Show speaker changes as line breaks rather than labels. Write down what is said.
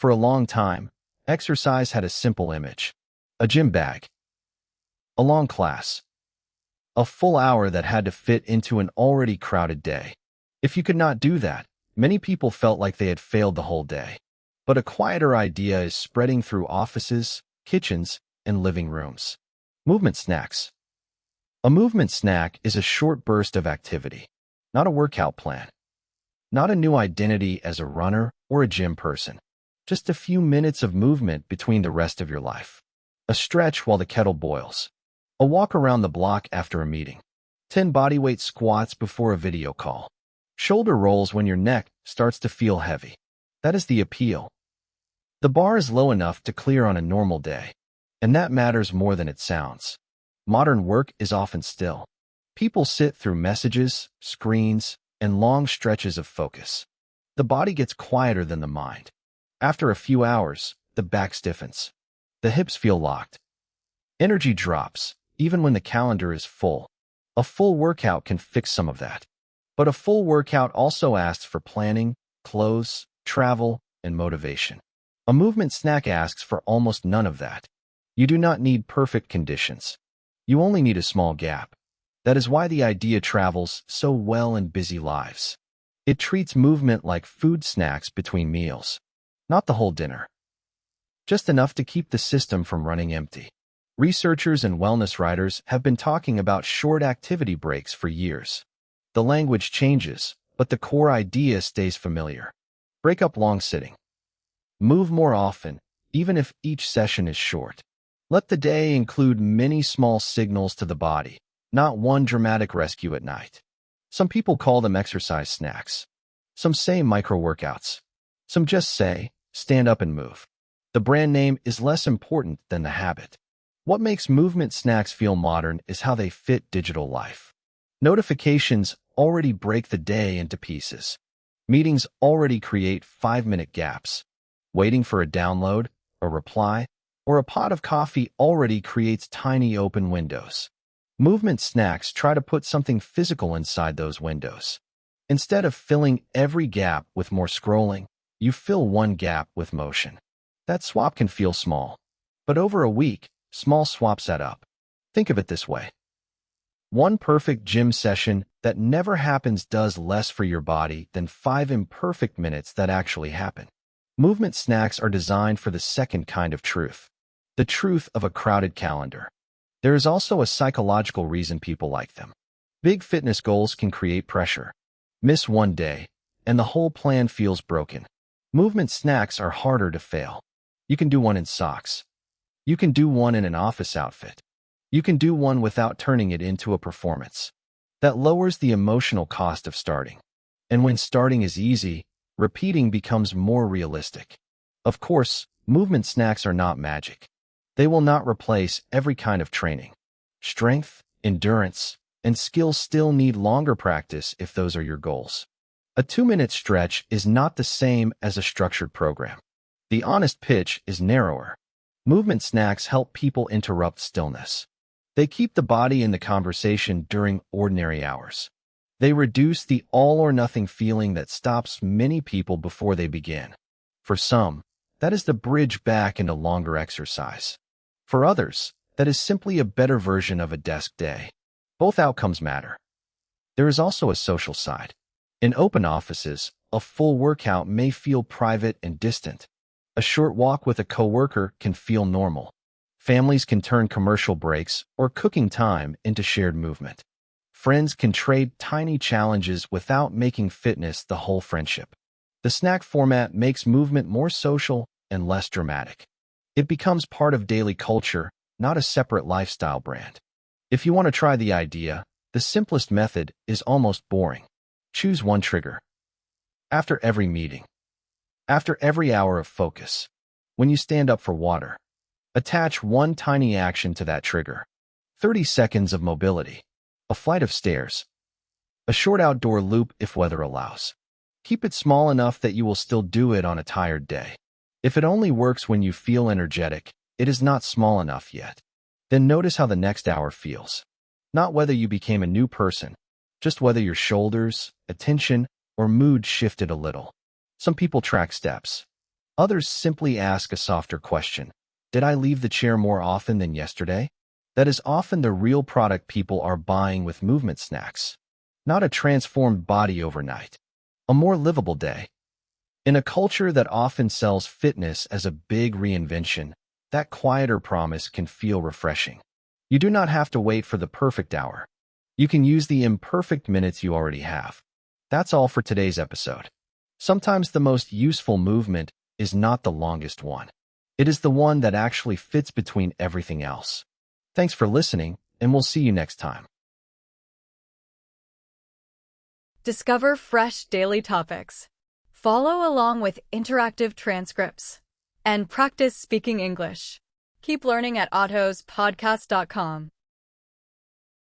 For a long time, exercise had a simple image: a gym bag, a long class, a full hour that had to fit into an already crowded day. If you could not do that, many people felt like they had failed the whole day. But a quieter idea is spreading through offices, kitchens, and living rooms. Movement snacks. A movement snack is a short burst of activity, not a workout plan, not a new identity as a runner or a gym person. Just a few minutes of movement between the rest of your life. A stretch while the kettle boils. A walk around the block after a meeting. 10 bodyweight squats before a video call. Shoulder rolls when your neck starts to feel heavy. That is the appeal. The bar is low enough to clear on a normal day, and that matters more than it sounds. Modern work is often still. People sit through messages, screens, and long stretches of focus. The body gets quieter than the mind. After a few hours, the back stiffens. The hips feel locked. Energy drops, even when the calendar is full. A full workout can fix some of that. But a full workout also asks for planning, clothes, travel, and motivation. A movement snack asks for almost none of that. You do not need perfect conditions. You only need a small gap. That is why the idea travels so well in busy lives. It treats movement like food snacks between meals. Not the whole dinner. Just enough to keep the system from running empty. Researchers and wellness writers have been talking about short activity breaks for years. The language changes, but the core idea stays familiar. Break up long sitting. Move more often, even if each session is short. Let the day include many small signals to the body, not one dramatic rescue at night. Some people call them exercise snacks. Some say micro-workouts. Some just say, stand up and move. The brand name is less important than the habit. What makes movement snacks feel modern is how they fit digital life. Notifications already break the day into pieces. Meetings already create 5-minute gaps. Waiting for a download, a reply, or a pot of coffee already creates tiny open windows. Movement snacks try to put something physical inside those windows. Instead of filling every gap with more scrolling, you fill one gap with motion. That swap can feel small, but over a week, small swaps add up. Think of it this way. One perfect gym session that never happens does less for your body than 5 imperfect minutes that actually happen. Movement snacks are designed for the second kind of truth, the truth of a crowded calendar. There is also a psychological reason people like them. Big fitness goals can create pressure. Miss one day, and the whole plan feels broken. Movement snacks are harder to fail. You can do one in socks. You can do one in an office outfit. You can do one without turning it into a performance. That lowers the emotional cost of starting. And when starting is easy, repeating becomes more realistic. Of course, movement snacks are not magic. They will not replace every kind of training. Strength, endurance, and skill still need longer practice if those are your goals. A 2-minute stretch is not the same as a structured program. The honest pitch is narrower. Movement snacks help people interrupt stillness. They keep the body in the conversation during ordinary hours. They reduce the all-or-nothing feeling that stops many people before they begin. For some, that is the bridge back into longer exercise. For others, that is simply a better version of a desk day. Both outcomes matter. There is also a social side. In open offices, a full workout may feel private and distant. A short walk with a coworker can feel normal. Families can turn commercial breaks or cooking time into shared movement. Friends can trade tiny challenges without making fitness the whole friendship. The snack format makes movement more social and less dramatic. It becomes part of daily culture, not a separate lifestyle brand. If you want to try the idea, the simplest method is almost boring. Choose one trigger. After every meeting. After every hour of focus. When you stand up for water. Attach one tiny action to that trigger. 30 seconds of mobility. A flight of stairs. A short outdoor loop if weather allows. Keep it small enough that you will still do it on a tired day. If it only works when you feel energetic, it is not small enough yet. Then notice how the next hour feels. Not whether you became a new person, just whether your shoulders, attention, or mood shifted a little. Some people track steps. Others simply ask a softer question. Did I leave the chair more often than yesterday? That is often the real product people are buying with movement snacks. Not a transformed body overnight. A more livable day. In a culture that often sells fitness as a big reinvention, that quieter promise can feel refreshing. You do not have to wait for the perfect hour. You can use the imperfect minutes you already have. That's all for today's episode. Sometimes the most useful movement is not the longest one. It is the one that actually fits between everything else. Thanks for listening, and we'll see you next time.
Discover fresh daily topics. Follow along with interactive transcripts. And practice speaking English. Keep learning at atozpodcast.com.